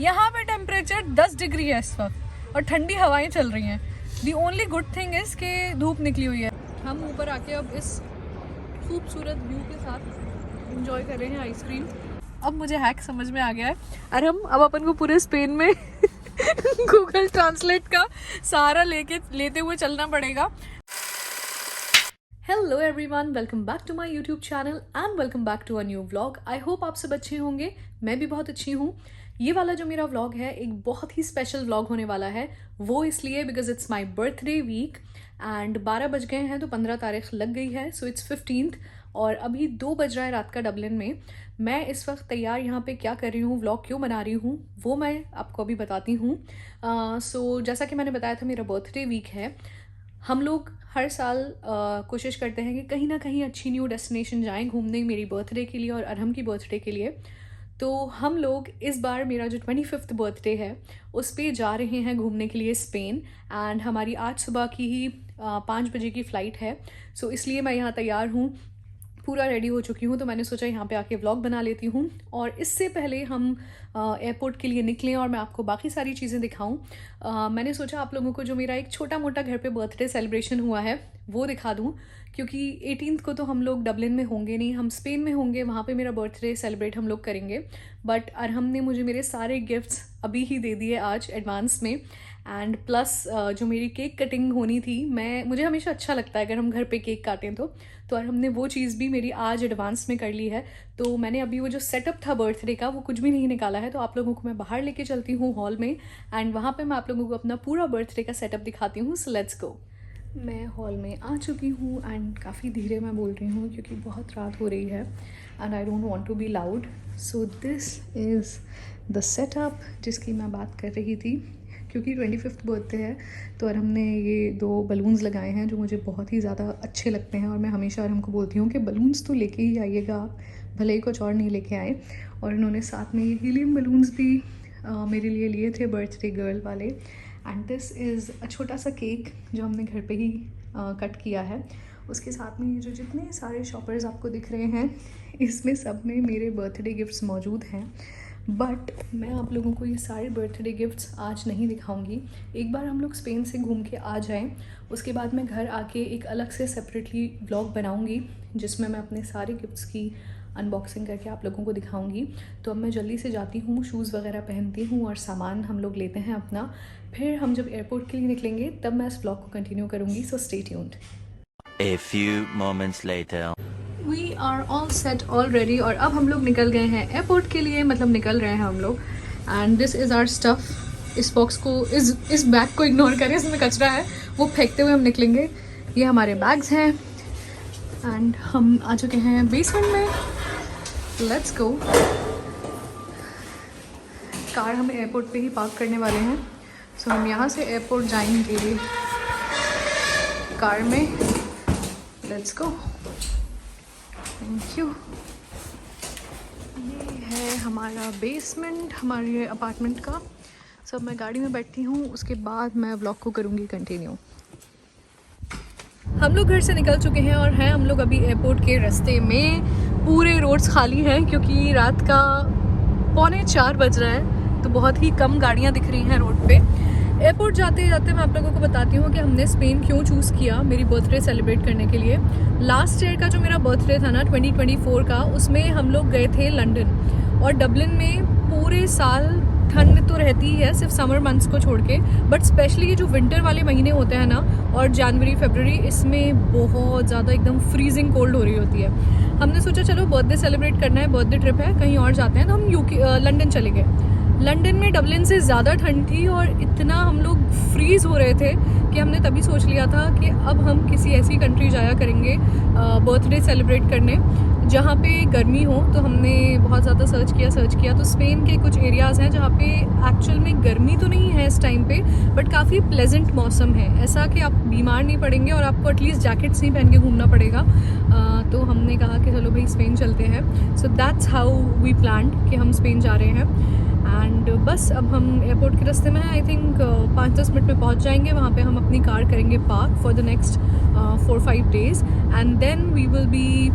यहाँ पे temperature 10 degree है इस वक्त और ठंडी हवाएं चल रही हैं। The only good thing is कि धूप निकली हुई है। हम ऊपर आके अब इस खूबसूरत व्यू के साथ एंजॉय कर रहे हैं आइसक्रीम। अब मुझे हैक समझ में आ गया है। अरे हम अब अपन को पूरे स्पेन में गूगल ट्रांसलेट का सहारा लेते हुए चलना पड़ेगा। Hello everyone, welcome back to my YouTube channel and welcome back to a new vlog. I hope आप सब अच्छे होंगे, मैं भी बहुत अच्छी हूँ। ये वाला जो मेरा व्लॉग है एक बहुत ही स्पेशल व्लॉग होने वाला है। वो इसलिए because it's my birthday week and 12 बज गए हैं तो 15 तारीख लग गई है, सो इट्स 15th और अभी 2 बज रहा है रात का डबलिन में। मैं इस वक्त तैयार यहाँ पे क्या कर रही हूँ, व्लॉग क्यों बना रही हूँ, वो मैं आपको अभी बताती हूँ। सो जैसा कि मैंने बताया था मेरा बर्थडे वीक है। हम लोग हर साल कोशिश करते हैं कि कहीं ना कहीं अच्छी न्यू डेस्टिनेशन जाएं घूमने मेरी बर्थडे के लिए और अरहम की बर्थडे के लिए। तो हम लोग इस बार मेरा जो 25th बर्थडे है उस पे जा रहे हैं घूमने के लिए स्पेन एंड हमारी आज सुबह की ही 5 बजे की फ़्लाइट है। सो इसलिए मैं यहाँ तैयार हूँ, पूरा रेडी हो चुकी हूँ, तो मैंने सोचा यहाँ पे आके व्लॉग बना लेती हूँ। और इससे पहले हम एयरपोर्ट के लिए निकलें और मैं आपको बाकी सारी चीज़ें दिखाऊँ। मैंने सोचा आप लोगों को जो मेरा एक छोटा मोटा घर पे बर्थडे सेलिब्रेशन हुआ है वो दिखा दूँ, क्योंकि 18th को तो हम लोग डबलिन में होंगे नहीं, हम स्पेन में होंगे, वहाँ पे मेरा बर्थडे सेलिब्रेट हम लोग करेंगे। बट अरहम ने मुझे मेरे सारे गिफ्ट्स अभी ही दे दिए आज एडवांस में एंड प्लस जो मेरी केक कटिंग होनी थी, मुझे हमेशा अच्छा लगता है अगर हम घर पे केक काटें तो और हमने वो चीज़ भी मेरी आज एडवांस में कर ली है। तो मैंने अभी वो जो सेटअप था बर्थडे का वो कुछ भी नहीं निकाला है, तो आप लोगों को मैं बाहर लेके चलती हूँ हॉल में एंड वहाँ पे मैं आप लोगों को अपना पूरा बर्थडे का सेटअप दिखाती हूँ। So let's go. मैं हॉल में आ चुकी हूँ एंड काफ़ी धीरे मैं बोल रही हूँ क्योंकि बहुत रात हो रही है and I don't want to be loud. So this is the setup जिसकी मैं बात कर रही थी। क्योंकि 25th बर्थडे है तो और हमने ये 2 बलून्स लगाए हैं जो मुझे बहुत ही ज़्यादा अच्छे लगते हैं और मैं हमेशा और हमको बोलती हूँ कि बलून्स तो लेके ही आइएगा आप, भले ही कुछ और नहीं लेके आए। और उन्होंने साथ में ये हीलियम बलून्स भी मेरे लिए लिए थे बर्थडे गर्ल वाले। एंड दिस इज़ अ छोटा सा केक जो हमने घर पे ही कट किया है। उसके साथ में ये जो जितने सारे शॉपर्स आपको दिख रहे हैं इसमें सब में मेरे बर्थडे गिफ्ट्स मौजूद हैं। बट मैं आप लोगों को ये सारे बर्थडे गिफ्ट्स आज नहीं दिखाऊंगी। एक बार हम लोग स्पेन से घूम के आ जाएं, उसके बाद मैं घर आके एक अलग से सेपरेटली व्लॉग बनाऊंगी जिसमें मैं अपने सारे गिफ्ट्स की अनबॉक्सिंग करके आप लोगों को दिखाऊंगी। तो अब मैं जल्दी से जाती हूँ, शूज़ वगैरह पहनती हूँ और सामान हम लोग लेते हैं अपना। फिर हम जब एयरपोर्ट के लिए निकलेंगे तब मैं इस व्लॉग को कंटिन्यू करूँगी। So stay tuned. A few moments later. We are all set already और अब हम लोग निकल गए हैं एयरपोर्ट के लिए, मतलब निकल रहे हैं हम लोग। And this is our stuff. इस बॉक्स को इस बैग को इग्नोर करें, इसमें कचरा है, वो फेंकते हुए हम निकलेंगे। ये हमारे बैग्स हैं एंड हम आ चुके हैं बेसमेंट में। Let's go. कार हम एयरपोर्ट पे ही पार्क करने वाले हैं। सो हम यहाँ से एयरपोर्ट जाएंगे कार में। Let's go. Thank you. ये है हमारा बेसमेंट हमारे अपार्टमेंट का। सब मैं गाड़ी में बैठती हूँ, उसके बाद मैं व्लॉग को करूँगी कंटिन्यू। हम लोग घर से निकल चुके हैं और हैं हम लोग अभी एयरपोर्ट के रास्ते में। पूरे रोड्स खाली हैं क्योंकि रात का 3:45 बज रहा है, तो बहुत ही कम गाड़ियाँ दिख रही हैं रोड पे। एयरपोर्ट जाते जाते मैं आप लोगों को बताती हूँ कि हमने स्पेन क्यों चूज़ किया मेरी बर्थडे सेलिब्रेट करने के लिए। लास्ट ईयर का जो मेरा बर्थडे था ना 2024 का, उसमें हम लोग गए थे लंदन। और डबलिन में पूरे साल ठंड तो रहती ही है, सिर्फ समर मंथ्स को छोड़ के, बट स्पेशली जो विंटर वाले महीने होते हैं ना, और जनवरी फरवरी, इसमें बहुत ज़्यादा एकदम फ्रीजिंग कोल्ड हो रही होती है। हमने सोचा चलो बर्थडे सेलिब्रेट करना है, बर्थडे ट्रिप है, कहीं और जाते हैं, तो हम लंदन चले गए। लंदन में डबलिन से ज़्यादा ठंड थी और इतना हम लोग फ्रीज़ हो रहे थे कि हमने तभी सोच लिया था कि अब हम किसी ऐसी कंट्री जाया करेंगे बर्थडे सेलिब्रेट करने जहाँ पे गर्मी हो। तो हमने बहुत ज़्यादा सर्च किया तो स्पेन के कुछ एरियाज़ हैं जहाँ पे एक्चुअल में गर्मी तो नहीं है इस टाइम पे, बट काफ़ी प्लेजेंट मौसम है, ऐसा कि आप बीमार नहीं पड़ेंगे और आपको एटलीस्ट जैकेट्स नहीं पहन के घूमना पड़ेगा। तो हमने कहा कि चलो भाई स्पेन चलते हैं। So that's how we planned कि हम स्पेन जा रहे हैं। एंड बस अब हम एयरपोर्ट के रास्ते में हैं। आई थिंक 5-10 मिनट में पहुंच जाएंगे। वहाँ पे हम अपनी कार करेंगे park for the next 4-5 days and then we will be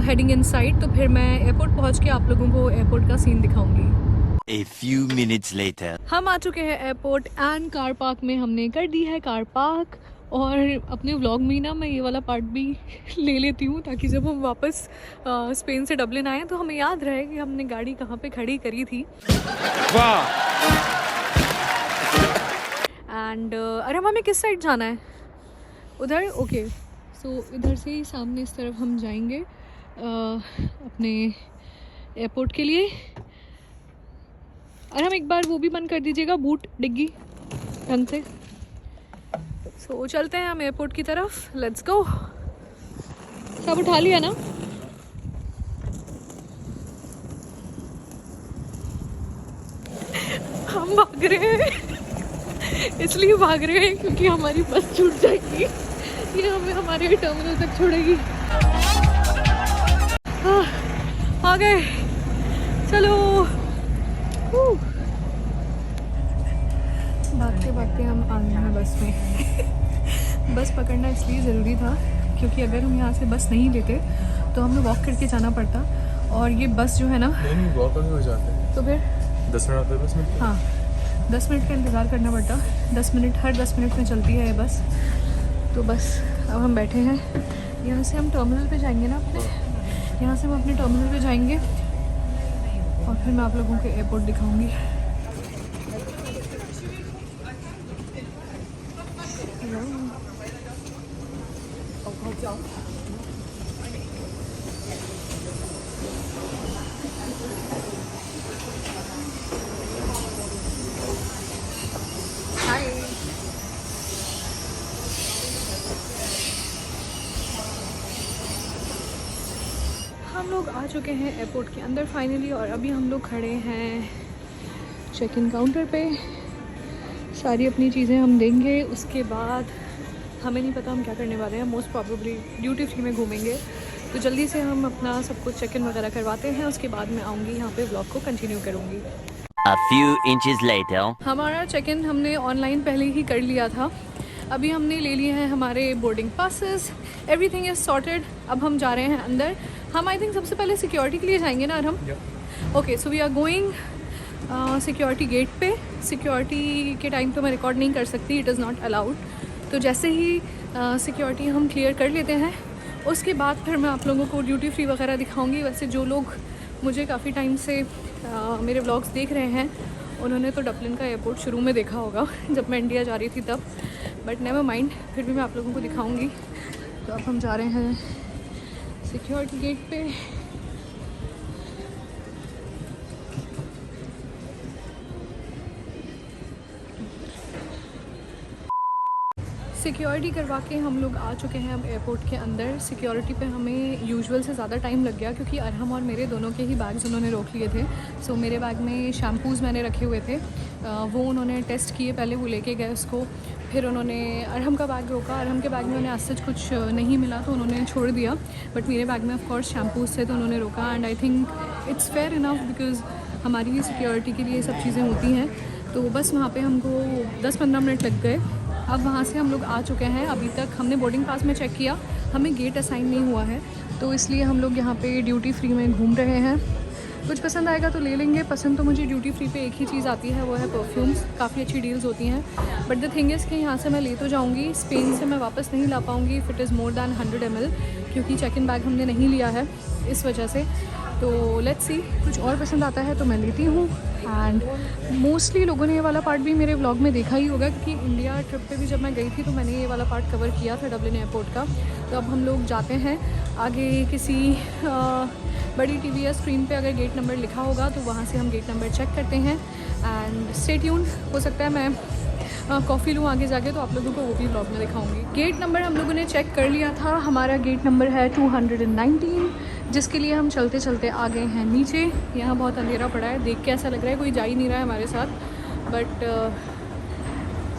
heading inside. तो फिर मैं एयरपोर्ट पहुँच के आप लोगों को एयरपोर्ट का सीन दिखाऊंगी। A few minutes later. हम आ चुके हैं एयरपोर्ट एंड कार पार्क में हमने कर दी है कार पार्क। और अपने व्लॉग में ना मैं ये वाला पार्ट भी ले लेती हूँ ताकि जब हम वापस स्पेन से डबलिन आए तो हमें याद रहे कि हमने गाड़ी कहाँ पे खड़ी करी थी। वाह। एंड अरे हमें किस साइड जाना है? उधर। ओके, सो इधर से ही सामने इस तरफ हम जाएंगे अपने एयरपोर्ट के लिए। और हम एक बार वो भी बंद कर दीजिएगा, बूट डिग्गी ढंग से। सो चलते हैं हम एयरपोर्ट की तरफ। Let's go. सब उठा लिया ना? हम भाग रहे हैं इसलिए भाग रहे हैं क्योंकि हमारी बस छूट जाएगी। ये हमें हमारे टर्मिनल तक छोड़ेगी। आ गए, चलो। भागते भागते हम आ गए हैं बस में। बस पकड़ना इसलिए ज़रूरी था क्योंकि अगर हम यहाँ से बस नहीं लेते तो हमें वॉक करके जाना पड़ता। और ये बस जो है ना, नहीं वॉक हो जाते हैं तो फिर 10 मिनट होते हैं बस में। हाँ, 10 मिनट का इंतज़ार करना पड़ता। 10 मिनट, हर 10 मिनट में चलती है ये बस। तो बस अब हम बैठे हैं, यहाँ से हम टर्मिनल पे जाएंगे ना अपने। यहाँ से हम अपने टर्मिनल पे जाएंगे और फिर मैं आप लोगों को एयरपोर्ट दिखाऊंगी। हम लोग आ चुके हैं एयरपोर्ट के अंदर फाइनली। और अभी हम लोग खड़े हैं चेक इन काउंटर पे। सारी अपनी चीज़ें हम देंगे, उसके बाद हमें नहीं पता हम क्या करने वाले हैं। मोस्ट प्रॉबेबली ड्यूटी फ्री में घूमेंगे। तो जल्दी से हम अपना सब कुछ चेक इन वगैरह करवाते हैं, उसके बाद मैं आऊँगी यहाँ पे व्लॉग को कंटिन्यू करूँगी। A few inches later. हमारा चेक इन हमने ऑनलाइन पहले ही कर लिया था। अभी हमने ले लिए हैं हमारे boarding passes, everything is sorted. अब हम जा रहे हैं अंदर। हम आई थिंक सबसे पहले सिक्योरिटी के लिए जाएंगे ना हम। Okay, so we are going security gate पे। सिक्योरिटी के टाइम तो मैं रिकॉर्ड नहीं कर सकती, इट इज़ नॉट अलाउड। तो जैसे ही सिक्योरिटी हम क्लियर कर लेते हैं उसके बाद फिर मैं आप लोगों को ड्यूटी फ्री वगैरह दिखाऊंगी। वैसे जो लोग मुझे काफ़ी टाइम से मेरे व्लॉग्स देख रहे हैं उन्होंने तो डबलिन का एयरपोर्ट शुरू में देखा होगा जब मैं इंडिया जा रही थी तब, बट नेवर माइंड, फिर भी मैं आप लोगों को दिखाऊंगी। तो अब हम जा रहे हैं सिक्योरिटी गेट पे। सिक्योरिटी करवा के हम लोग आ चुके हैं अब एयरपोर्ट के अंदर। सिक्योरिटी पे हमें यूजुअल से ज़्यादा टाइम लग गया क्योंकि अरहम और मेरे दोनों के ही बैग्स उन्होंने रोक लिए थे। सो मेरे बैग में शैम्पूज़ मैंने रखे हुए थे, वो उन्होंने टेस्ट किए, पहले वो लेके गए उसको। फिर उन्होंने अरहम का बैग रोका। अरहम के बैग में उन्हें आज सच कुछ नहीं मिला तो उन्होंने छोड़ दिया, बट मेरे बैग में ऑफ कोर्स शैम्पूज़ थे तो उन्होंने रोका। And I think it's fair enough because हमारी भी सिक्योरिटी के लिए सब चीज़ें होती हैं। तो बस वहाँ पे हमको 10-15 मिनट लग गए। अब वहाँ से हम लोग आ चुके हैं। अभी तक हमने बोर्डिंग पास में चेक किया, हमें गेट असाइन नहीं हुआ है, तो इसलिए हम लोग यहाँ पे ड्यूटी फ्री में घूम रहे हैं। कुछ पसंद आएगा तो ले लेंगे। पसंद तो मुझे ड्यूटी फ्री पे एक ही चीज़ आती है, वो है परफ्यूम्स। काफ़ी अच्छी डील्स होती हैं, बट द थिंग इज़ कि यहाँ से मैं ले तो जाऊँगी, स्पेन से मैं वापस नहीं ला पाऊँगी if it is more than 100 ml, क्योंकि चेक इन बैग हमने नहीं लिया है इस वजह से। तो लेट्स सी, कुछ और पसंद आता है तो मैं लेती हूँ। एंड मोस्टली लोगों ने ये वाला पार्ट भी मेरे व्लॉग में देखा ही होगा क्योंकि इंडिया ट्रिप पे भी जब मैं गई थी तो मैंने ये वाला पार्ट कवर किया था डबलिन एयरपोर्ट का। तो अब हम लोग जाते हैं आगे। किसी बड़ी टीवी या स्क्रीन पे अगर गेट नंबर लिखा होगा तो वहाँ से हम गेट नंबर चेक करते हैं। एंड स्टे ट्यून्ड, हो सकता है मैं कॉफ़ी लूँ आगे जाके, तो आप लोगों को वो भी व्लॉग में दिखाऊंगी। गेट नंबर हम लोगों ने चेक कर लिया था। हमारा गेट नंबर है 219, जिसके लिए हम चलते चलते आ गए हैं नीचे। यहाँ बहुत अंधेरा पड़ा है, देख के ऐसा लग रहा है कोई जा ही नहीं रहा है हमारे साथ, बट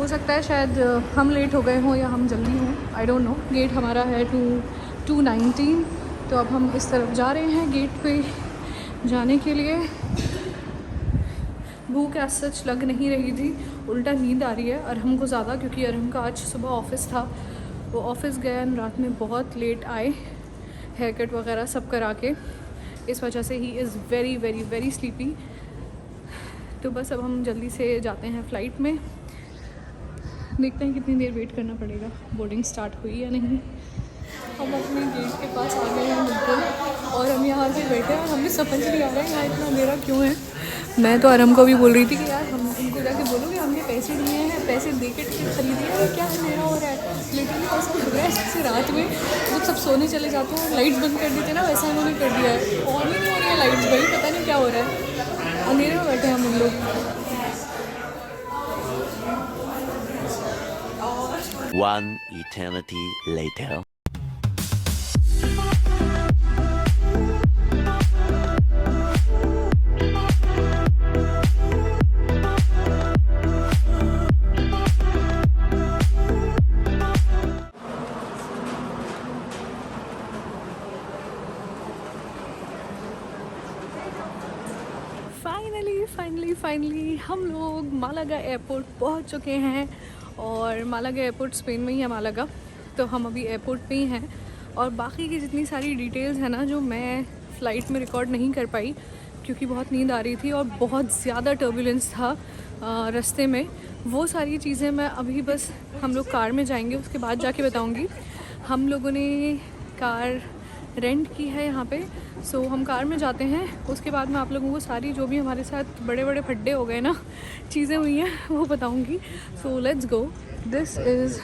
हो सकता है शायद हम लेट हो गए हों या हम जल्दी हों, आई डोंट नो। गेट हमारा है 219। तो अब हम इस तरफ जा रहे हैं गेट पे जाने के लिए। भूख एज सच लग नहीं रही थी, उल्टा नींद आ रही है अरहम को ज़्यादा, क्योंकि अरहम का आज सुबह ऑफिस था। वो ऑफिस गया एंड रात में बहुत लेट आए, हेयर कट वगैरह सब करा के। इस वजह से he is very very very sleepy. तो बस अब हम जल्दी से जाते हैं फ़्लाइट में। देखते हैं कितनी देर वेट करना पड़ेगा, बोर्डिंग स्टार्ट हुई या नहीं। हम अपने गेट के पास आ गए हैं बिल्कुल, और हम यहाँ से बैठे हैं और हमें समझ नहीं आ रहा है यहाँ इतना अंधेरा क्यों है। मैं तो आरम को भी बोल रही थी कि यार हम उनको जाके बोलो कि हमने पैसे दिए हैं, पैसे दे के टिकट खरीदी है, क्या अंधेरा हो रहा है। लिटरली ऐसा लग रहा है जैसे रात में जब सब सोने चले जाते हैं और लाइट्स बंद कर देते हैं ना, वैसा इन्होंने कर दिया है। ऑन ही नहीं हो रही है लाइट्स भाई, पता नहीं क्या हो रहा है, अंधेरे में बैठे हैं हम लोग। One eternity later. फाइनली हम लोग मालागा एयरपोर्ट पहुंच चुके हैं। और मालागा एयरपोर्ट स्पेन में ही है मालागा, तो हम अभी एयरपोर्ट पे ही हैं। और बाकी की जितनी सारी डिटेल्स हैं ना, जो मैं फ़्लाइट में रिकॉर्ड नहीं कर पाई क्योंकि बहुत नींद आ रही थी और बहुत ज़्यादा टर्बुलेंस था रास्ते में, वो सारी चीज़ें मैं अभी बस हम लोग कार में जाएंगे उसके बाद जाके बताऊंगी। हम लोगों ने कार रेंट की है यहाँ पे, सो हम कार में जाते हैं। उसके बाद मैं आप लोगों को सारी जो भी हमारे साथ बड़े बड़े फड्डे हो गए ना, चीज़ें हुई हैं, वो बताऊंगी। So let's go. This is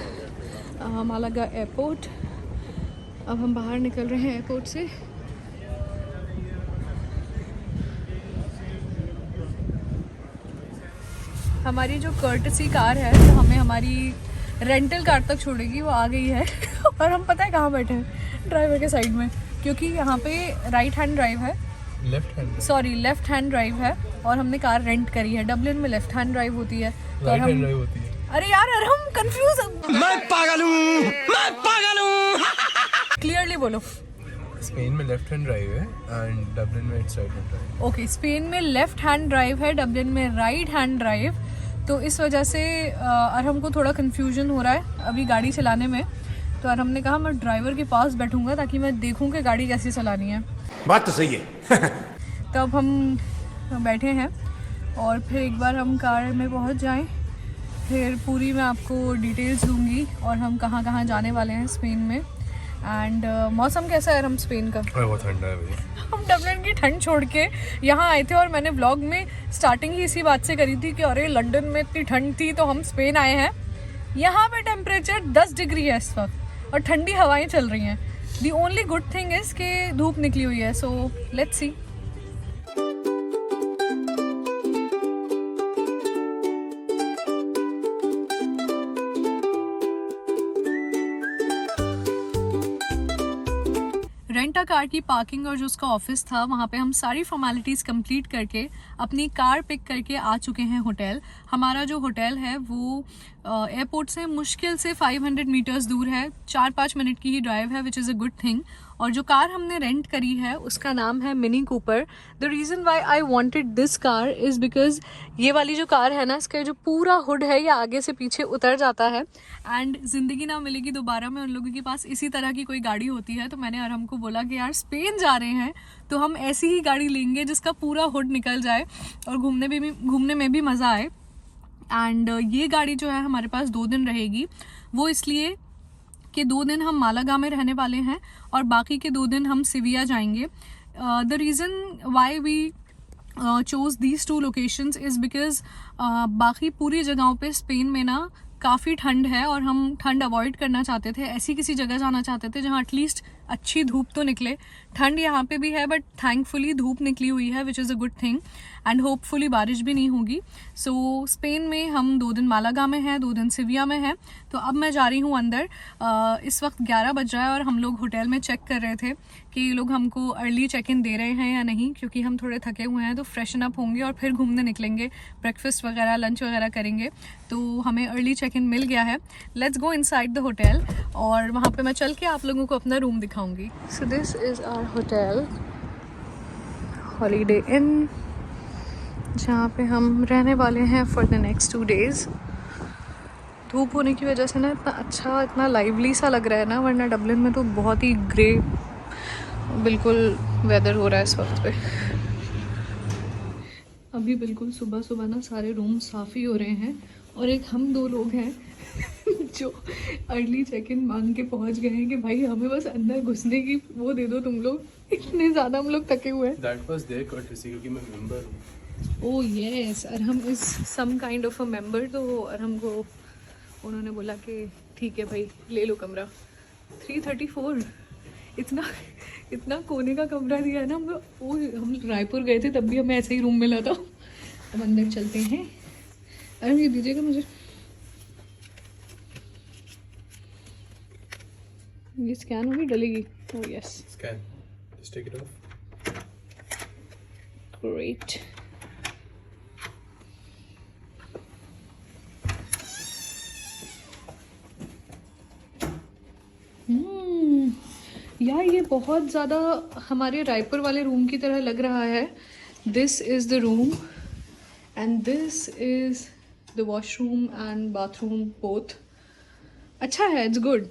Malaga airport. अब हम बाहर निकल रहे हैं एयरपोर्ट से। हमारी जो कर्टसी कार है तो हमें हमारी रेंटल कार तक छोड़ेगी, वो आ गई है। और हम पता है कहाँ बैठे हैं, ड्राइवर के साइड में, क्योंकि यहाँ पे राइट हैंड ड्राइव है, लेफ्ट हैंड ड्राइव है। और हमने कार रेंट करी है। डबलिन में लेफ्ट हैंड ड्राइव होती है, तो हम अरे यार हम कंफ्यूज। मैं पागल हूँ। क्लियरली बोलो। स्पेन में लेफ्ट हैंड ड्राइव है एंड डबलिन में it's right hand drive. Okay, Spain में लेफ्ट हैंड ड्राइव है, डबलिन में राइट हैंड ड्राइव। तो इस वजह से अरहम को थोड़ा कंफ्यूजन हो रहा है अभी गाड़ी चलाने में। तो अरहम ने कहा मैं ड्राइवर के पास बैठूंगा ताकि मैं देखूं कि गाड़ी कैसे चलानी है। बात तो सही है। तो अब हम बैठे हैं और फिर एक बार हम कार में पहुंच जाएं, फिर पूरी मैं आपको डिटेल्स दूंगी और हम कहाँ कहाँ जाने वाले हैं स्पेन में। एंड मौसम कैसा है हम स्पेन का? बहुत ठंडा है भैया। हम डबलिन की ठंड छोड़ के यहाँ आए थे और मैंने व्लॉग में स्टार्टिंग ही इसी बात से करी थी कि अरे लंदन में इतनी ठंड थी तो हम स्पेन आए हैं। यहाँ पे टेम्परेचर 10 डिग्री है इस वक्त और ठंडी हवाएं चल रही हैं। The only good thing is कि धूप निकली हुई है। So let's see. Rent a car की पार्किंग और जो उसका ऑफिस था वहाँ पे हम सारी फॉर्मेलिटीज़ कंप्लीट करके अपनी कार पिक करके आ चुके हैं होटल। हमारा जो होटल है वो एयरपोर्ट से मुश्किल से 500 मीटर्स दूर है, 4-5 मिनट की ही ड्राइव है, which is a good thing. और जो कार हमने रेंट करी है उसका नाम है mini Cooper. The reason Y I wanted this car is because ये वाली जो कार है ना, इसका जो पूरा हुड है ये आगे से पीछे उतर जाता है। एंड ज़िंदगी ना मिलेगी दोबारा में उन लोगों के पास इसी तरह की कोई गाड़ी होती है। तो मैंने अरहम को बोला कि यार स्पेन जा रहे हैं तो हम ऐसी ही गाड़ी लेंगे जिसका पूरा हुड निकल जाए और घूमने में भी मज़ा आए। एंड ये गाड़ी जो है हमारे पास 2 दिन रहेगी, वो इसलिए कि 2 दिन हम मालागा में रहने वाले हैं और बाकी के 2 दिन हम सिविया जाएंगे। The reason why we chose these 2 locations is because बाकी पूरी जगहों पे स्पेन में ना काफ़ी ठंड है और हम ठंड अवॉइड करना चाहते थे। ऐसी किसी जगह जाना चाहते थे जहाँ एटलीस्ट अच्छी धूप तो निकले। ठंड यहाँ पे भी है बट थैंकफुली धूप निकली हुई है, which is a good thing. And hopefully बारिश भी नहीं होगी। सो स्पेन में हम 2 दिन मालागा में हैं, 2 दिन सिविया में हैं। तो अब मैं जा रही हूँ अंदर। इस वक्त 11 बज रहा है और हम लोग होटल में चेक कर रहे थे कि ये लोग हमको अर्ली चेक इन दे रहे हैं या नहीं, क्योंकि हम थोड़े थके हुए हैं। तो फ्रेशन अप होंगे और फिर घूमने निकलेंगे, ब्रेकफास्ट वगैरह लंच वगैरह करेंगे। तो हमें अर्ली चेक इन मिल गया है। Let's go inside the hotel और वहाँ पे मैं चल के आप लोगों को अपना रूम दिखाऊंगी। So this is our hotel, Holiday Inn, जहाँ पे हम रहने वाले हैं फॉर द नेक्स्ट 2 डेज़। धूप होने की वजह से ना इतना अच्छा, इतना लाइवली सा लग रहा है ना, वरना डबलिन में तो बहुत ही ग्रे बिल्कुल वेदर हो रहा है इस वक्त पे। अभी बिल्कुल सुबह सुबह ना सारे रूम साफ़ ही हो रहे हैं और एक हम 2 लोग हैं जो अर्ली चेक इन मांग के पहुंच गए हैं कि भाई हमें बस अंदर घुसने की वो दे दो तुम लोग, इतने ज़्यादा हम लोग थके हुए हैं। That was their courtesy क्योंकि मैं मेंबर हूँ। ओह यस, और हम इस some kind of a member, तो और हमको उन्होंने बोला कि ठीक है भाई ले लो कमरा। 334 इतना कोने का कमरा दिया है ना हम लोग। वो हम रायपुर गए थे तब भी हमें ऐसे ही रूम मिला था। अब अंदर चलते हैं। अरे ये दीजिएगा मुझे, ये स्कैन होगी डलेगी। Oh yes, Scan. Just take it off. Great. यार ये बहुत ज़्यादा हमारे रायपुर वाले रूम की तरह लग रहा है। This is the room and this is the washroom and bathroom both. अच्छा है, इट्स गुड।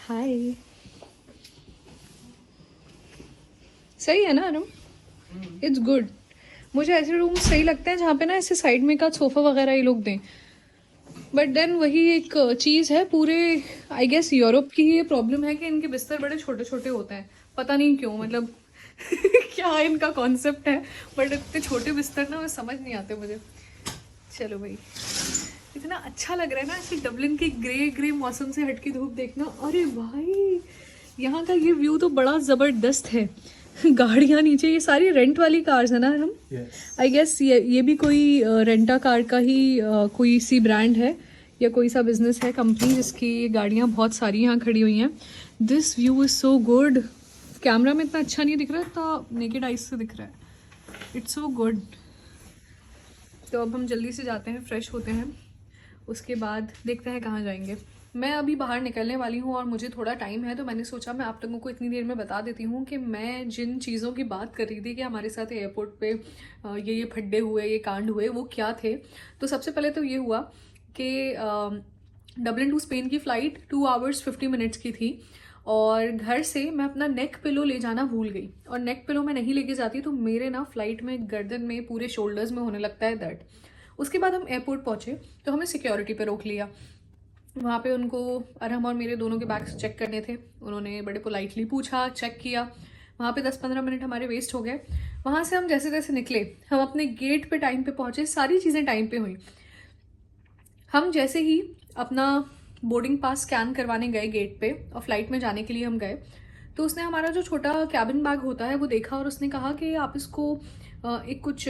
हाय, सही है ना रूम? It's good. मुझे ऐसे रूम सही लगते हैं जहाँ पे ना ऐसे साइड में का सोफ़ा वगैरह ये लोग दें, बट देन वही एक चीज़ है, पूरे आई गेस यूरोप की ये प्रॉब्लम है कि इनके बिस्तर बड़े छोटे छोटे होते हैं, पता नहीं क्यों, मतलब क्या इनका कॉन्सेप्ट है, बट इतने छोटे बिस्तर ना समझ नहीं आते मुझे। चलो भाई, इतना अच्छा लग रहा है ना ऐसे डबलिन के ग्रे ग्रे मौसम से हटके धूप देखना। अरे भाई यहाँ का ये व्यू तो बड़ा ज़बरदस्त है। गाड़ियाँ नीचे, ये सारी रेंट वाली कार्स है ना हम? आई गेस ये भी कोई रेंटा कार का ही कोई सी ब्रांड है या कोई सा बिजनेस है, कंपनी, जिसकी गाड़ियाँ बहुत सारी यहाँ खड़ी हुई हैं। This view is so good. Camera में इतना अच्छा नहीं दिख रहा है, इतना नेकेड आइज से दिख रहा है। It's so good. तो अब हम जल्दी से जाते हैं, फ्रेश होते हैं, उसके बाद देखते हैं कहाँ जाएंगे। मैं अभी बाहर निकलने वाली हूँ और मुझे थोड़ा टाइम है, तो मैंने सोचा मैं आप लोगों को इतनी देर में बता देती हूँ कि मैं जिन चीज़ों की बात कर रही थी कि हमारे साथ एयरपोर्ट पे ये फड्डे हुए, ये कांड हुए, वो क्या थे। तो सबसे पहले तो ये हुआ कि डबलिन टू स्पेन की फ़्लाइट 2 hours 50 minutes की थी और घर से मैं अपना नेक पिलो ले जाना भूल गई। और नेक पिलो मैं नहीं लेके जाती तो मेरे ना फ़्लाइट में गर्दन में, पूरे शोल्डर्स में होने लगता है दर्द। उसके बाद हम एयरपोर्ट पहुँचे तो हमें सिक्योरिटी पे रोक लिया। वहाँ पे उनको अरहम और मेरे दोनों के बैग्स चेक करने थे। उन्होंने बड़े पोलाइटली पूछा, चेक किया। वहाँ पे 10-15 मिनट हमारे वेस्ट हो गए। वहाँ से हम जैसे जैसे निकले, हम अपने गेट पे टाइम पे पहुँचे, सारी चीज़ें टाइम पे हुई। हम जैसे ही अपना बोर्डिंग पास स्कैन करवाने गए गेट पे और फ्लाइट में जाने के लिए हम गए, तो उसने हमारा जो छोटा कैबिन बैग होता है वो देखा और उसने कहा कि आप इसको एक कुछ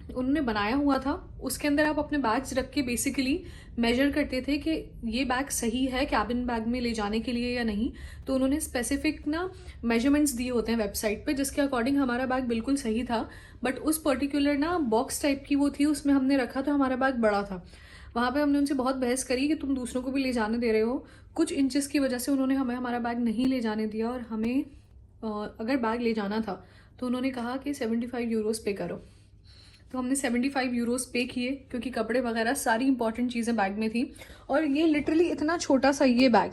उन्होंने बनाया हुआ था, उसके अंदर आप अपने बैग्स रख के बेसिकली मेजर करते थे कि ये बैग सही है कैबिन बैग में ले जाने के लिए या नहीं। तो उन्होंने स्पेसिफिक ना मेजरमेंट्स दिए होते हैं वेबसाइट पे, जिसके अकॉर्डिंग हमारा बैग बिल्कुल सही था। बट उस पर्टिकुलर ना बॉक्स टाइप की वो थी, उसमें हमने रखा तो हमारा बैग बड़ा था। वहाँ पे हमने उनसे बहुत बहस करी कि तुम दूसरों को भी ले जाने दे रहे हो। कुछ इंचेस की वजह से उन्होंने हमें हमारा बैग नहीं ले जाने दिया और हमें अगर बैग ले जाना था तो उन्होंने कहा कि 75 यूरोस पे करो। तो हमने 75 यूरोस पे किए क्योंकि कपड़े वगैरह सारी इंपॉर्टेंट चीज़ें बैग में थी। और ये लिटरली इतना छोटा सा ये बैग,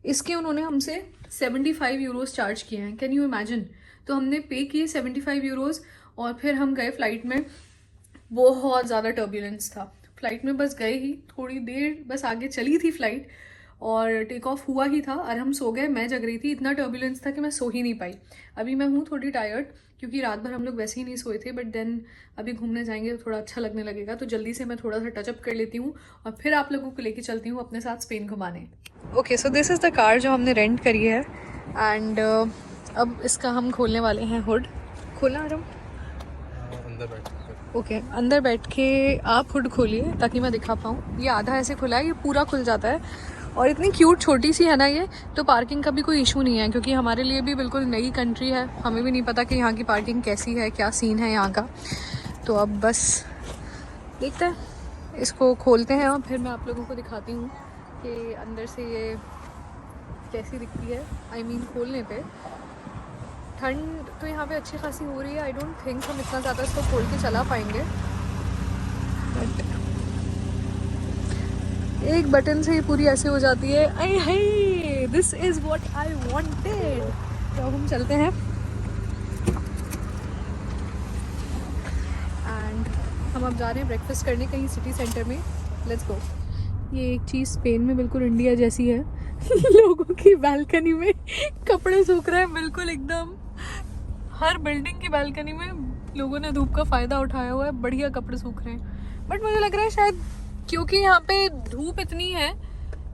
इसके उन्होंने हमसे 75 यूरोस चार्ज किए हैं। Can you imagine? तो हमने पे किए 75 यूरोस और फिर हम गए फ़्लाइट में। बहुत ज़्यादा टर्बुलेंस था फ़्लाइट में, बस गए ही थोड़ी देर, बस आगे चली थी फ़्लाइट और टेक ऑफ हुआ ही था और हम सो गए। मैं जग रही थी, इतना टर्बुलेंस था कि मैं सो ही नहीं पाई। अभी मैं हूँ थोड़ी टायर्ड क्योंकि रात भर हम लोग वैसे ही नहीं सोए थे, बट देन अभी घूमने जाएंगे तो थोड़ा अच्छा लगने लगेगा। तो जल्दी से मैं थोड़ा सा टचअप कर लेती हूँ और फिर आप लोगों को लेके चलती हूँ अपने साथ स्पेन घुमाने। Okay, so this is the car जो हमने रेंट करी है एंड अब इसका हम खोलने वाले हैं हुड। खोलना आराम? अंदर बैठ। ओके, अंदर बैठ के आप हुड खोलिए ताकि मैं दिखा पाऊँ। ये आधा ऐसे खुला है, ये पूरा खुल जाता है और इतनी क्यूट छोटी सी है ना ये, तो पार्किंग का भी कोई इशू नहीं है क्योंकि हमारे लिए भी बिल्कुल नई कंट्री है, हमें भी नहीं पता कि यहाँ की पार्किंग कैसी है, क्या सीन है यहाँ का। तो अब बस देखते हैं, इसको खोलते हैं और फिर मैं आप लोगों को दिखाती हूँ कि अंदर से ये कैसी दिखती है। आई मीन खोलने पे ठंड तो यहाँ पे अच्छी खासी हो रही है। आई डोंट थिंक हम इतना ज़्यादा इसको खोल के चला पाएंगे, बट एक बटन से ही पूरी ऐसे हो जाती है। I hey, this is what I wanted. तो अब हम चलते हैं। हम अब जा रहे हैं ब्रेकफास्ट करने कहीं सिटी सेंटर में। Let's go. ये एक चीज़ स्पेन में बिल्कुल इंडिया जैसी है लोगों की बालकनी में कपड़े सूख रहे हैं, बिल्कुल एकदम हर बिल्डिंग की बालकनी में लोगों ने धूप का फ़ायदा उठाया हुआ है, बढ़िया कपड़े सूख रहे हैं। बट मुझे लग रहा है शायद क्योंकि यहाँ पे धूप इतनी है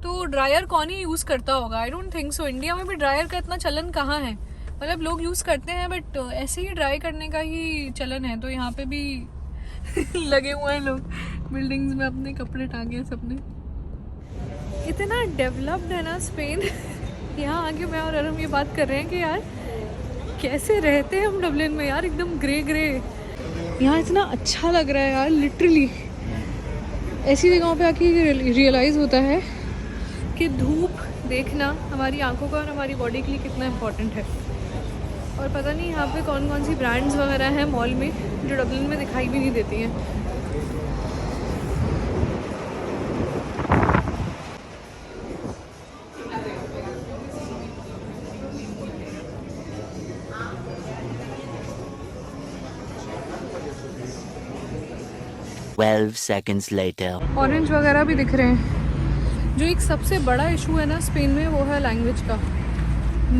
तो ड्रायर कौन ही यूज़ करता होगा। I don't think so. India में भी ड्रायर का इतना चलन कहाँ है, मतलब लोग यूज़ करते हैं बट ऐसे ही ड्राई करने का ही चलन है। तो यहाँ पे भी लगे हुए हैं लोग बिल्डिंग्स में, अपने कपड़े टांगे सबने। इतना डेवलप्ड है ना स्पेन। यहाँ आके मैं और अरुण ये बात कर रहे हैं कि यार कैसे रहते हैं हम डबलिन में यार, एकदम ग्रे ग्रे। यहाँ इतना अच्छा लग रहा है यार, लिटरली ऐसी जगहों पे आके रियलाइज़ होता है कि धूप देखना हमारी आंखों का और हमारी बॉडी के लिए कितना इम्पोर्टेंट है। और पता नहीं यहाँ पे कौन कौन सी ब्रांड्स वगैरह हैं मॉल में जो डबलिन में दिखाई भी नहीं देती हैं। seconds later. ऑरेंज वगैरह भी दिख रहे हैं। जो एक सबसे बड़ा इशू है ना स्पेन में वो है लैंग्वेज का।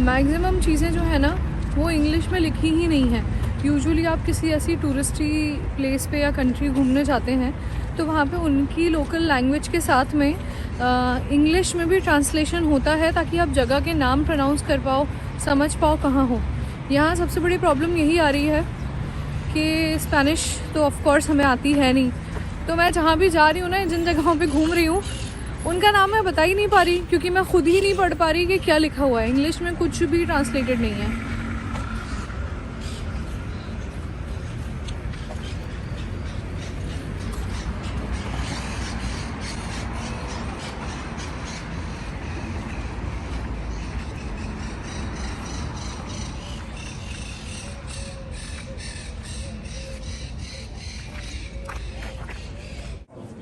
मैक्सिमम चीज़ें जो है ना वो इंग्लिश में लिखी ही नहीं है। यूजुअली आप किसी ऐसी टूरिस्टी प्लेस पे या कंट्री घूमने जाते हैं तो वहाँ पे उनकी लोकल लैंग्वेज के साथ में इंग्लिश में भी ट्रांसलेशन होता है ताकि आप जगह के नाम प्रोनाउंस कर पाओ, समझ पाओ कहाँ हो। यहाँ सबसे बड़ी प्रॉब्लम यही आ रही है कि स्पेनिश तो ऑफ कोर्स हमें आती है नहीं, तो मैं जहाँ भी जा रही हूँ ना, जिन जगहों पे घूम रही हूँ उनका नाम मैं बता ही नहीं पा रही क्योंकि मैं खुद ही नहीं पढ़ पा रही कि क्या लिखा हुआ है। इंग्लिश में कुछ भी ट्रांसलेटेड नहीं है।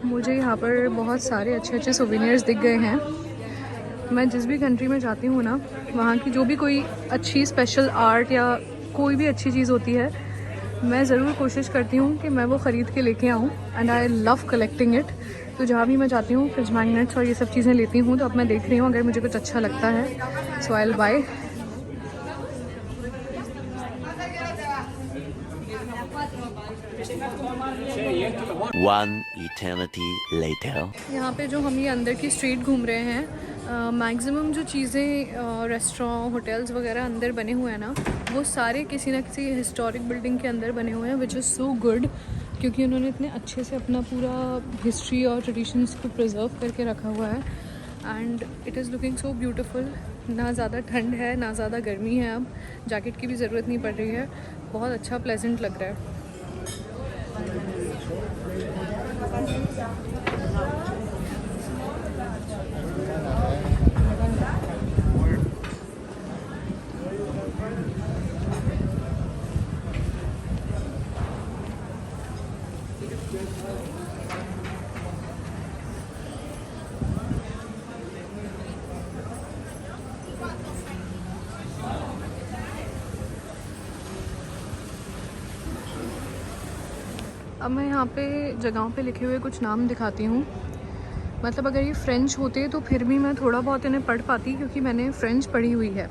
मुझे यहाँ पर बहुत सारे अच्छे अच्छे सोवेनियर्स दिख गए हैं। मैं जिस भी कंट्री में जाती हूँ ना, वहाँ की जो भी कोई अच्छी स्पेशल आर्ट या कोई भी अच्छी चीज़ होती है, मैं ज़रूर कोशिश करती हूँ कि मैं वो ख़रीद के लेके आऊँ। And I love collecting it. तो जहाँ भी मैं जाती हूँ फ्रिज मैग्नेट्स और ये सब चीज़ें लेती हूँ। तो अब मैं देख रही हूँ अगर मुझे कुछ अच्छा लगता है so I will buy. One eternity later. यहाँ पे जो हम ये अंदर की स्ट्रीट घूम रहे हैं, मैक्सिमम जो चीज़ें रेस्टोरेंट होटल्स वगैरह अंदर बने हुए हैं ना, वो सारे किसी ना किसी हिस्टोरिक बिल्डिंग के अंदर बने हुए हैं, विच इज़ सो गुड क्योंकि उन्होंने इतने अच्छे से अपना पूरा हिस्ट्री और ट्रेडिशंस को प्रिजर्व करके रखा हुआ है। And it is looking so beautiful. ना ज़्यादा ठंड है ना ज़्यादा गर्मी है, अब जैकेट की भी ज़रूरत नहीं पड़ रही है। बहुत अच्छा प्लेजेंट लग रहा है। अब मैं यहाँ पे जगहों पे लिखे हुए कुछ नाम दिखाती हूँ। मतलब अगर ये फ़्रेंच होते तो फिर भी मैं थोड़ा बहुत इन्हें पढ़ पाती क्योंकि मैंने फ़्रेंच पढ़ी हुई है,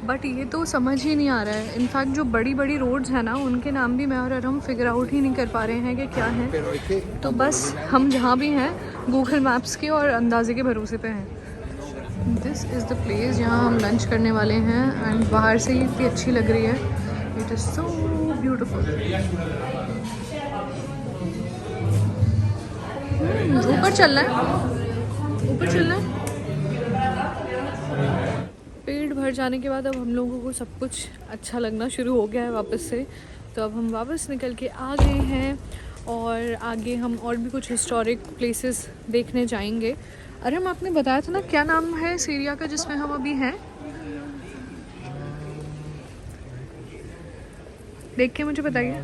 बट ये तो समझ ही नहीं आ रहा है। इनफैक्ट जो बड़ी बड़ी रोड्स हैं ना, उनके नाम भी मैं और हम फिगर आउट ही नहीं कर पा रहे हैं कि क्या है। तो बस हम जहाँ भी हैं गूगल मैप्स के और अंदाजे के भरोसे पे हैं। दिस इज़ द प्लेस जहाँ हम लंच करने वाले हैं। एंड बाहर से ही इतनी अच्छी लग रही है। It is so beautiful. ऊपर चलना है, ऊपर चलना है। पेट भर जाने के बाद अब हम लोगों को सब कुछ अच्छा लगना शुरू हो गया है वापस से। तो अब हम वापस निकल के आ गए हैं और आगे हम और भी कुछ हिस्टोरिक प्लेसेस देखने जाएंगे। अरे हम आपने बताया था ना, क्या नाम है इस एरिया का जिसमें हम अभी हैं? देख के मुझे बताइए।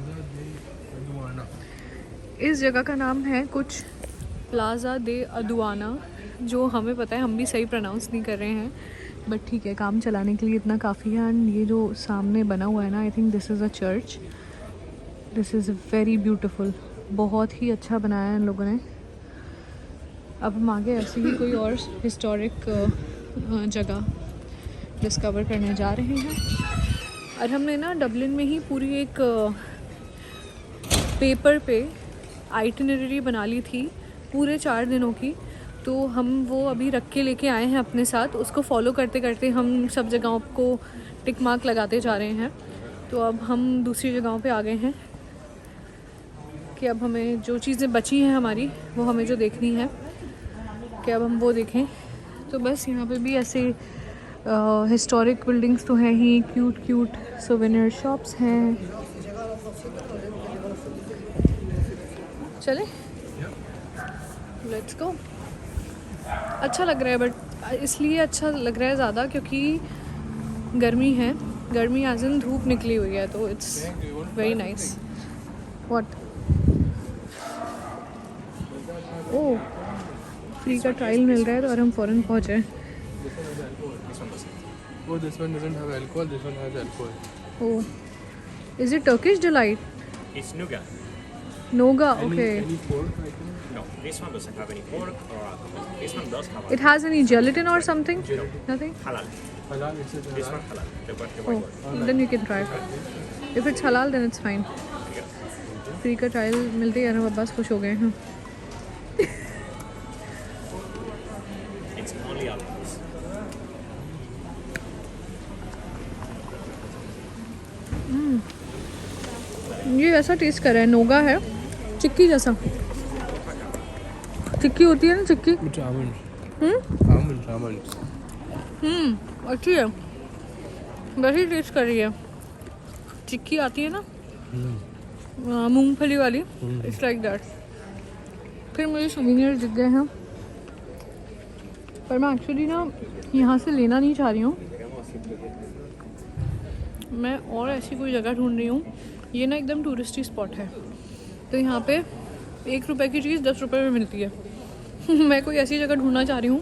इस जगह का नाम है कुछ प्लाजा दे अदुआना, जो हमें पता है, हम भी सही प्रोनाउंस नहीं कर रहे हैं, बट ठीक है, काम चलाने के लिए इतना काफ़ी है। एंड ये जो सामने बना हुआ है ना, I think this is a church. This is very beautiful. बहुत ही अच्छा बनाया है इन लोगों ने। अब हम आगे ऐसे ही कोई और हिस्टोरिक जगह डिस्कवर करने जा रहे हैं। और हमने ना डबलिन में ही पूरी एक पेपर पे आइटिनरी बना ली थी पूरे 4 दिनों की, तो हम वो अभी रख के लेके आए हैं अपने साथ। उसको फॉलो करते करते हम सब जगहों को टिक मार्क लगाते जा रहे हैं। तो अब हम दूसरी जगहों पे आ गए हैं कि अब हमें जो चीज़ें बची हैं हमारी, वो हमें जो देखनी है कि अब हम वो देखें। तो बस यहाँ पे भी ऐसे हिस्टोरिक बिल्डिंग्स तो हैं ही, क्यूट क्यूट सोवेनियर शॉप्स हैं। चले, लेट्स गो। अच्छा लग रहा है, बट इसलिए अच्छा लग रहा है ज़्यादा क्योंकि गर्मी है। गर्मी एज इन धूप निकली हुई है, तो it's very nice. What? Oh, free का ट्रायल मिल रहा है, तो और हम फ़ौरन पहुँचे। Oh, this one doesn't have alcohol, this one has alcohol. Oh, is it Turkish delight? It's nougat. Noga, okay. Any pork item? No, this one doesn't have any pork or alcohol. This one does have It has any gelatin or something? Nothing? halal. Halal, it says This halal. one halal. The white Oh, one. then you can try. If it's halal, then it's fine. Free का trial मिलते ही यार हम बस खुश हो गए हैं। It's only alcohol. ये ऐसा टेस्ट कर रहा है, नोगा है, चिक्की जैसा। चिक्की होती है ना, चिक्की। It's almond. Almond. अच्छी है, वैसे टेस्ट कर रही है। चिक्की आती है ना मूंगफली वाली, इट्स लाइक दैट। फिर मुझे सोवेनियर दिख गए हैं, पर मैं एक्चुअली ना यहाँ से लेना नहीं चाह रही हूँ। मैं और ऐसी कोई जगह ढूंढ रही हूँ। ये ना एकदम टूरिस्टी स्पॉट है, तो यहाँ पे 1 रुपए की चीज़ 10 रुपए में मिलती है। मैं कोई ऐसी जगह ढूंढना चाह रही हूँ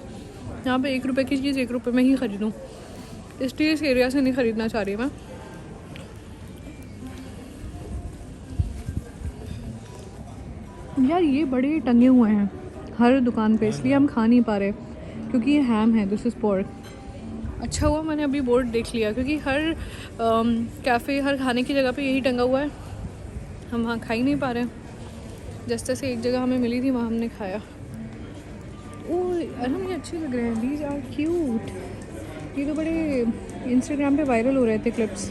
यहाँ पे 1 रुपए की चीज़ 1 रुपए में ही ख़रीदूँ, इसलिए इस एरिया से नहीं ख़रीदना चाह रही मैं। यार ये बड़े टंगे हुए हैं हर दुकान पे, इसलिए हम खा नहीं पा रहे क्योंकि ये हैम है, दिस इज़ पोर्क। अच्छा हुआ मैंने अभी बोर्ड देख लिया, क्योंकि हर कैफ़े, हर खाने की जगह पे यही टंगा हुआ है, हम वहाँ खा ही नहीं पा रहे। जैसे से एक जगह हमें मिली थी, वहाँ हमने खाया। ओह अरे ये अच्छे लग रहे हैं, दीज आर क्यूट। ये तो बड़े इंस्टाग्राम पे वायरल हो रहे थे क्लिप्स।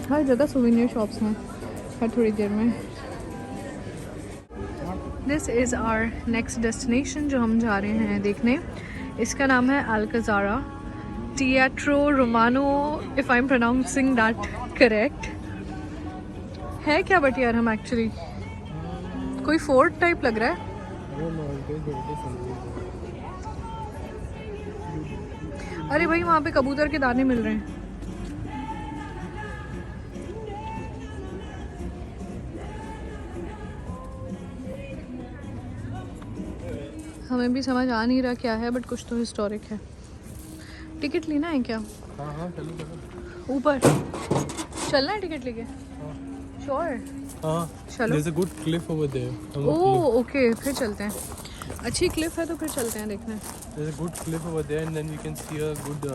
हर जगह सोवेनियर शॉप्स हैं हर थोड़ी देर में। This is our next destination जो हम जा रहे हैं देखने। इसका नाम है Alcazaba Teatro Romano, if I am pronouncing that correct. है क्या बट यार, हम एक्चुअली कोई फोर्ट टाइप लग रहा है। अरे भाई वहाँ पे कबूतर के दाने मिल रहे हैं। हमें भी समझ आ नहीं रहा क्या है, बट कुछ तो हिस्टोरिक है। टिकट लेना है क्या? हाँ चलो ऊपर चलना है टिकट लेके? श्योर चलो। There's a good cliff over there. Oh okay, फिर चलते हैं। अच्छी क्लिफ है तो फिर चलते हैं देखने। There's a good cliff over there and then we can see a good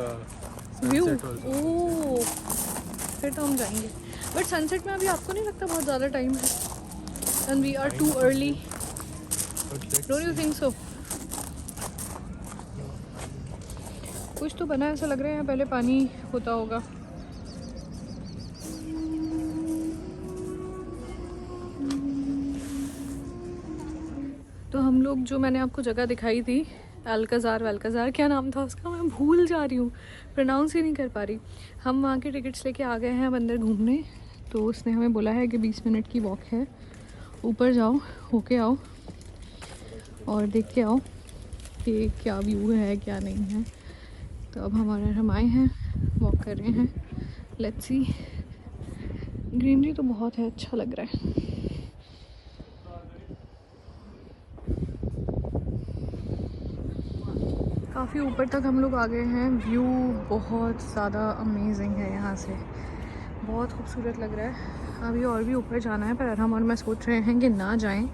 view. sunset also. ओह फिर तो हम जाएंगे, बट सनसेट में अभी आपको नहीं लगता बहुत ज़्यादा टाइम है? And we are too early, But let's don't you think so? कुछ तो बना ऐसा लग रहा है, यहाँ पहले पानी होता होगा। तो हम लोग, जो मैंने आपको जगह दिखाई थी अल्काज़ार क्या नाम था उसका, मैं भूल जा रही हूँ, प्रोनाउंस ही नहीं कर पा रही। हम वहाँ के टिकट्स लेके आ गए हैं अब अंदर घूमने। तो उसने हमें बोला है कि 20 मिनट की वॉक है, ऊपर जाओ, होके आओ और देख के आओ कि क्या व्यू है क्या नहीं है। तो अब हम आए हैं, वॉक कर रहे हैं। लेट्स सी, ग्रीनरी तो बहुत है, अच्छा लग रहा है। काफ़ी ऊपर तक हम लोग आ गए हैं। व्यू बहुत ज़्यादा अमेजिंग है यहाँ से, बहुत खूबसूरत लग रहा है। अभी और भी ऊपर जाना है, पर हम और मैं सोच रहे हैं कि ना जाएं,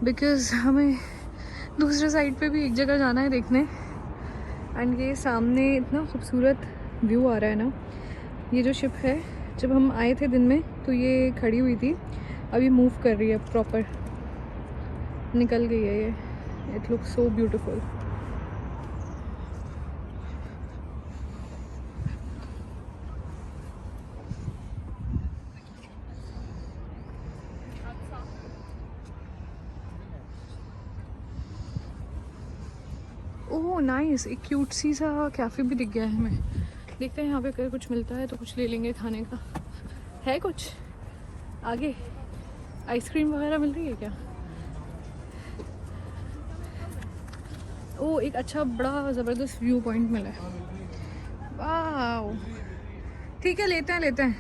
बिकॉज़ हमें दूसरे साइड पे भी एक जगह जाना है देखने। एंड ये सामने इतना खूबसूरत व्यू आ रहा है ना। ये जो शिप है, जब हम आए थे दिन में तो ये खड़ी हुई थी, अभी मूव कर रही है, प्रॉपर निकल गई है ये। It looks so beautiful. Oh nice, एक क्यूट सी सा कैफ़े भी दिख गया है हमें। देखते हैं यहाँ पे अगर कुछ मिलता है तो कुछ ले लेंगे खाने का। है कुछ आगे? आइसक्रीम वगैरह मिल रही है क्या? ओह, एक अच्छा बड़ा ज़बरदस्त व्यू पॉइंट मिला है। वाह, ठीक है, लेते हैं।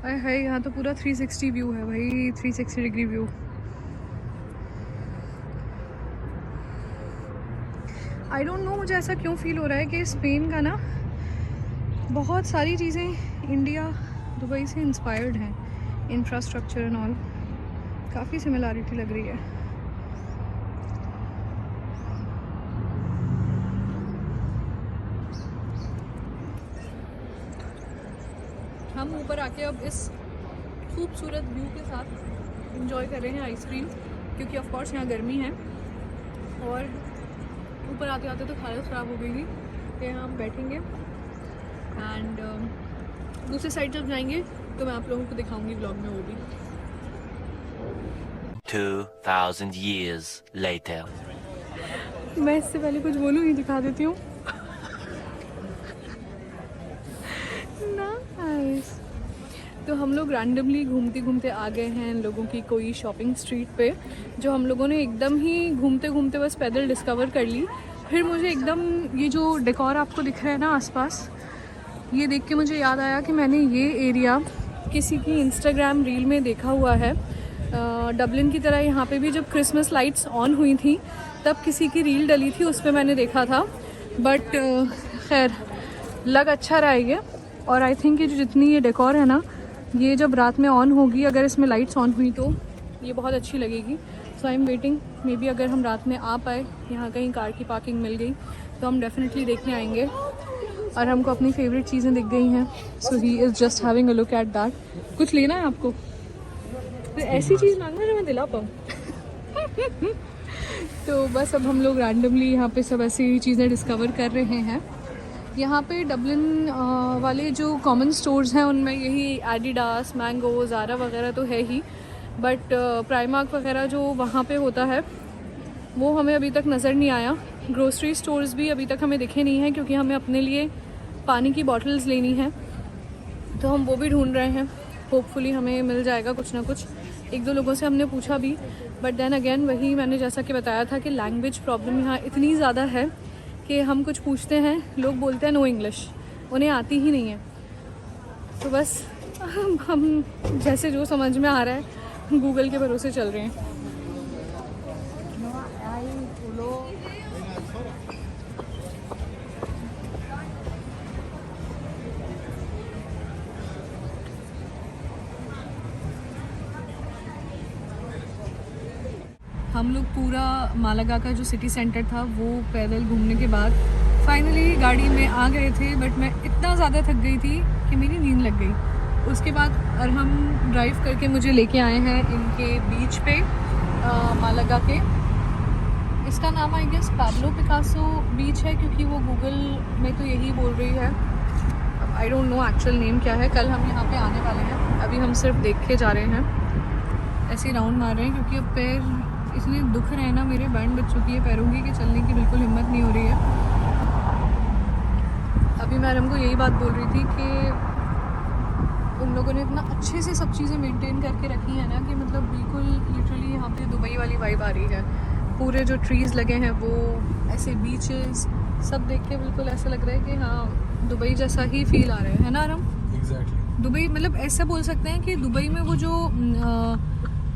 अरे है, यहाँ तो पूरा 360 व्यू है भाई, 360 degree view. I don't no, मुझे ऐसा क्यों फील हो रहा है कि स्पेन का ना बहुत सारी चीज़ें इंडिया, दुबई से इंस्पायर्ड हैं। इंफ्रास्ट्रक्चर एंड ऑल काफ़ी सिमिलरिटी लग रही है। हम ऊपर आके अब इस खूबसूरत व्यू के साथ एंजॉय कर रहे हैं आइसक्रीम, क्योंकि ऑफ कोर्स यहाँ गर्मी है और ऊपर आते आते तो हालत ख़राब हो गई थी। तो यहाँ हम बैठेंगे एंड दूसरी साइड जब जाएंगे तो मैं आप लोगों को दिखाऊंगी व्लॉग में वो भी। 2000 years later. मैं इससे पहले कुछ बोलूँ, ही दिखा देती हूँ। नाइस। तो हम लोग रैंडमली घूमते घूमते आ गए हैं इन लोगों की कोई शॉपिंग स्ट्रीट पे, जो हम लोगों ने एकदम ही घूमते घूमते बस पैदल डिस्कवर कर ली। फिर मुझे एकदम ये जो डेकोर आपको दिख रहा है ना आसपास, ये देख के मुझे याद आया कि मैंने ये एरिया किसी की इंस्टाग्राम रील में देखा हुआ है। डबलिन की तरह यहाँ पे भी जब क्रिसमस लाइट्स ऑन हुई थी तब किसी की रील डली थी, उस पर मैंने देखा था। बट खैर लग अच्छा रहा है ये। और आई थिंक ये जो जितनी ये डेकोर है ना, ये जब रात में ऑन होगी, अगर इसमें लाइट्स ऑन हुई तो ये बहुत अच्छी लगेगी। So I am waiting, maybe अगर हम रात में आ पाए, यहाँ कहीं कार की पार्किंग मिल गई तो हम डेफिनेटली देखने आएंगे। और हमको अपनी फेवरेट चीज़ें दिख गई हैं, so he is just having a look at that. कुछ लेना है आपको? तो ऐसी चीज़ मांगना जो मैं दिला पाऊँ। तो बस अब हम लोग रैंडमली यहाँ पे सब ऐसी चीज़ें डिस्कवर कर रहे हैं। यहाँ पे डबलिन वाले जो कॉमन स्टोर्स हैं उनमें यही एडिडास, मैंगो, ज़ारा वगैरह तो है ही, बट प्राइमार्क वगैरह जो वहाँ पे होता है वो हमें अभी तक नज़र नहीं आया। ग्रोसरी स्टोर्स भी अभी तक हमें दिखे नहीं हैं, क्योंकि हमें अपने लिए पानी की बॉटल्स लेनी है, तो हम वो भी ढूंढ रहे हैं। होपफुली हमें मिल जाएगा कुछ ना कुछ। एक दो लोगों से हमने पूछा भी, बट देन अगेन वही मैंने जैसा कि बताया था कि लैंग्वेज प्रॉब्लम यहाँ इतनी ज़्यादा है कि हम कुछ पूछते हैं, लोग बोलते हैं नो इंग्लिश, उन्हें आती ही नहीं है। तो बस हम जैसे जो समझ में आ रहा है गूगल के भरोसे चल रहे हैं। हम लोग पूरा मालागा का जो सिटी सेंटर था वो पैदल घूमने के बाद फाइनली गाड़ी में आ गए थे, बट मैं इतना ज़्यादा थक गई थी कि मेरी नींद लग गई। उसके बाद और हम ड्राइव करके मुझे लेके आए हैं इनके बीच पे, मालागा के। इसका नाम आई गेस पाब्लो पिकासो बीच है, क्योंकि वो गूगल में तो यही बोल रही है। आई डोंट नो एक्चुअल नेम क्या है। कल हम यहाँ पे आने वाले हैं, अभी हम सिर्फ देख के जा रहे हैं, ऐसे ही राउंड मार रहे हैं, क्योंकि अब पैर इसलिए दुख रहे हैं ना, मेरे बैंड बच चुकी है पैरों की कि चलने की बिल्कुल हिम्मत नहीं हो रही है। अभी मैडम को यही बात बोल रही थी कि उन लोगों ने इतना अच्छे से सब चीज़ें मेंटेन करके रखी है ना कि मतलब बिल्कुल लिटरली यहाँ पे दुबई वाली वाइब आ रही है। पूरे जो ट्रीज़ लगे हैं वो, ऐसे बीचेस सब देख के बिल्कुल ऐसा लग रहा है कि हाँ दुबई जैसा ही फील आ रहा है ना आराम? Exactly. दुबई मतलब ऐसा बोल सकते हैं कि दुबई में वो जो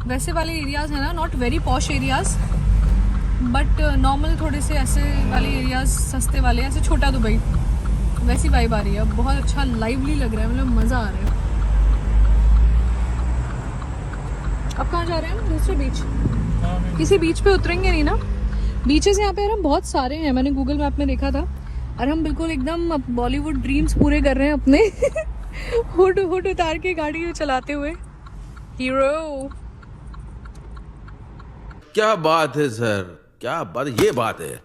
वैसे वाले एरियाज़ हैं ना, not very posh areas, but normal थोड़े से ऐसे वाले एरियाज़, सस्ते वाले, ऐसे छोटा दुबई, वैसी वाइब आ रही है। बहुत अच्छा लाइवली लग रहा है, मतलब मज़ा आ रहा है। अब कहाँ जा रहे हैं हम? दूसरे बीच। किसी बीच पे उतरेंगे नहीं ना? बीचेस यहाँ पे यार हम बहुत सारे हैं, मैंने गूगल मैप में देखा था। और हम बिल्कुल एकदम बॉलीवुड ड्रीम्स पूरे कर रहे हैं अपने। हुड उतार के गाड़ी चलाते हुए। हीरो। क्या बात है सर, क्या बात, ये बात है।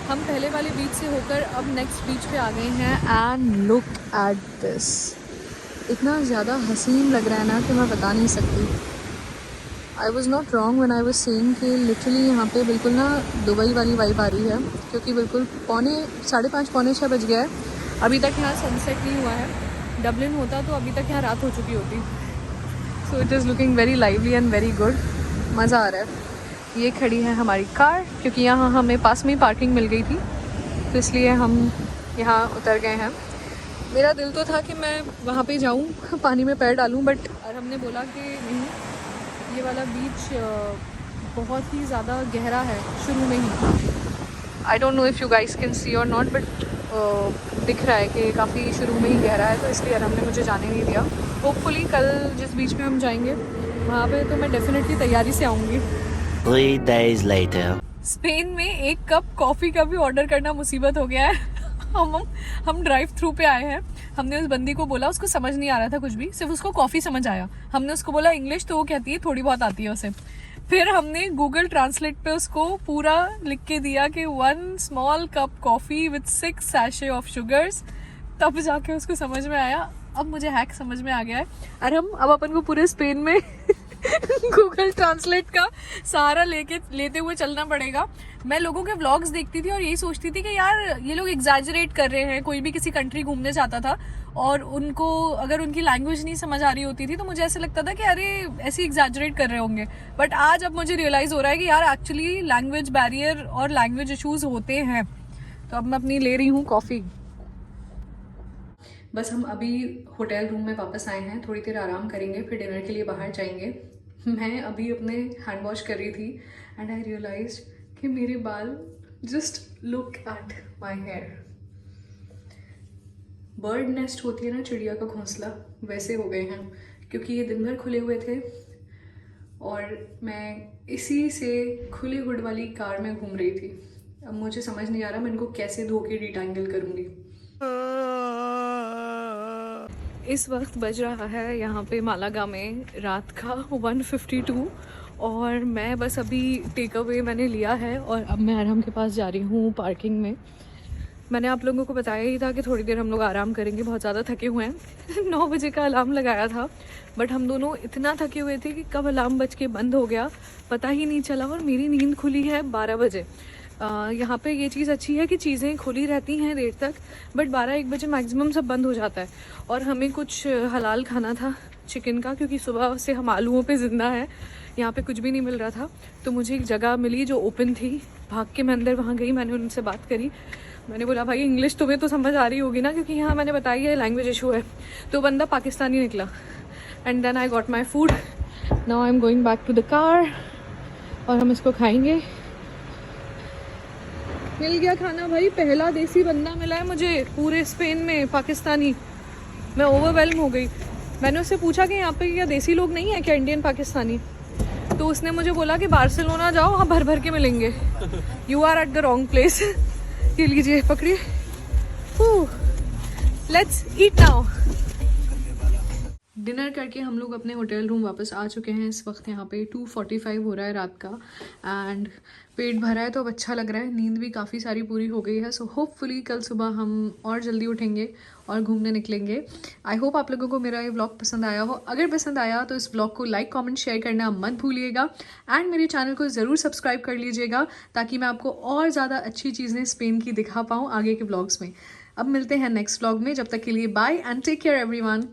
हम पहले वाले बीच से होकर अब नेक्स्ट बीच पे आ गए हैं एंड लुक एट दिस। इतना ज़्यादा हसीन लग रहा है ना कि मैं बता नहीं सकती। I was not wrong when I was saying कि लिटरली यहाँ पे बिल्कुल ना दुबई वाली वाइब आ रही है, क्योंकि बिल्कुल 5:30 पौने 6 बज गया है। अभी तक यहाँ सनसेट नहीं हुआ है। डबलिन होता तो अभी तक यहाँ रात हो चुकी होती। So it is looking very lively and very good. मज़ा आ रहा है। ये खड़ी है हमारी कार, क्योंकि यहाँ हमें पास में ही पार्किंग मिल गई थी, तो इसलिए हम यहाँ उतर गए हैं। मेरा दिल तो था कि मैं वहाँ पे जाऊँ, पानी में पैर डालूँ, बट और हमने बोला कि नहीं, ये वाला बीच बहुत ही ज़्यादा गहरा है शुरू में ही। I don't know if you guys can see or not, but दिख रहा है कि काफ़ी शुरू में ही गहरा है, तो इसलिए हमने मुझे जाने नहीं दिया। होपफुली कल जिस बीच में हम जाएंगे वहाँ पे तो मैं डेफिनेटली तैयारी से आऊँगी। 3 days later. स्पेन में एक कप कॉफ़ी का भी ऑर्डर करना मुसीबत हो गया है। हम ड्राइव थ्रू पे आए हैं। हमने उस बंदी को बोला, उसको समझ नहीं आ रहा था कुछ भी, सिर्फ उसको कॉफ़ी समझ आया। हमने उसको बोला इंग्लिश, तो वो कहती है थोड़ी बहुत आती है उसे। फिर हमने गूगल ट्रांसलेट पे उसको पूरा लिख के दिया कि 1 small cup coffee with 6 sachet of sugars, तब जाके उसको समझ में आया। अब मुझे हैक समझ में आ गया है। अरे अब अपन को पूरे स्पेन में गूगल ट्रांसलेट का सहारा लेते हुए चलना पड़ेगा। मैं लोगों के व्लॉग्स देखती थी और यही सोचती थी कि यार ये लोग एग्जैजरेट कर रहे हैं। कोई भी किसी कंट्री घूमने जाता था और उनको अगर उनकी लैंग्वेज नहीं समझ आ रही होती थी तो मुझे ऐसे लगता था कि अरे ऐसे एग्जैजरेट कर रहे होंगे। बट आज अब मुझे रियलाइज हो रहा है कि यार एक्चुअली लैंग्वेज बैरियर और लैंग्वेज इशूज होते हैं। तो अब मैं अपनी ले रही हूँ कॉफ़ी। बस हम अभी होटल रूम में वापस आए हैं, थोड़ी देर आराम करेंगे, फिर डिनर के लिए बाहर जाएंगे। मैं अभी अपने हैंड वॉश कर रही थी एंड आई रियलाइज कि मेरे बाल, just look at my hair. Bird nest होती है ना, चिड़िया का घोंसला, वैसे हो गए हैं, क्योंकि ये दिन भर खुले हुए थे और मैं इसी से खुले हुड वाली कार में घूम रही थी। अब मुझे समझ नहीं आ रहा मैं इनको कैसे धो के डिटैंगल करूँगी। इस वक्त बज रहा है यहाँ पे मालागा में रात का 1:52 और मैं बस अभी टेक अवे मैंने लिया है और अब मैं आराम के पास जा रही हूँ पार्किंग में। मैंने आप लोगों को बताया ही था कि थोड़ी देर हम लोग आराम करेंगे, बहुत ज़्यादा थके हुए हैं। 9 बजे का अलार्म लगाया था बट हम दोनों इतना थके हुए थे कि कब अलार्म बज के बंद हो गया पता ही नहीं चला और मेरी नींद खुली है 12 बजे। यहाँ पे ये चीज़ अच्छी है कि चीज़ें खुली रहती हैं देर तक, बट 12-1 बजे मैक्सिमम सब बंद हो जाता है। और हमें कुछ हलाल खाना था चिकन का, क्योंकि सुबह से हम आलूओं पे ज़िंदा है, यहाँ पे कुछ भी नहीं मिल रहा था। तो मुझे एक जगह मिली जो ओपन थी, भाग के मैं अंदर वहाँ गई, मैंने उनसे बात करी। मैंने बोला भाई इंग्लिश तुम्हें तो समझ आ रही होगी ना, क्योंकि यहाँ मैंने बताई है लैंग्वेज इशू है। तो बंदा पाकिस्तानी निकला and then I got my food. Now I am going back to the car और हम इसको खाएंगे। मिल गया खाना भाई, पहला देसी बंदा मिला है मुझे पूरे स्पेन में, पाकिस्तानी। मैं ओवरवेल्म हो गई। मैंने उससे पूछा कि यहाँ पे क्या देसी लोग नहीं है क्या, इंडियन पाकिस्तानी? तो उसने मुझे बोला कि बार्सिलोना जाओ, वहाँ भर भर के मिलेंगे। You are at the wrong place. ये लीजिए पकड़िए। Let's eat now. डिनर करके हम लोग अपने होटल रूम वापस आ चुके हैं। इस वक्त यहाँ पे 2:45 हो रहा है रात का एंड पेट भरा है तो अब अच्छा लग रहा है। नींद भी काफ़ी सारी पूरी हो गई है। सो होपफुली कल सुबह हम और जल्दी उठेंगे और घूमने निकलेंगे। आई होप आप लोगों को मेरा ये व्लॉग पसंद आया हो। अगर पसंद आया तो इस व्लॉग को लाइक कमेंट शेयर करना मत भूलिएगा एंड मेरे चैनल को ज़रूर सब्सक्राइब कर लीजिएगा ताकि मैं आपको और ज़्यादा अच्छी चीज़ें स्पेन की दिखा पाऊँ आगे के व्लॉग्स में। अब मिलते हैं नेक्स्ट व्लॉग में, जब तक के लिए bye and take care everyone.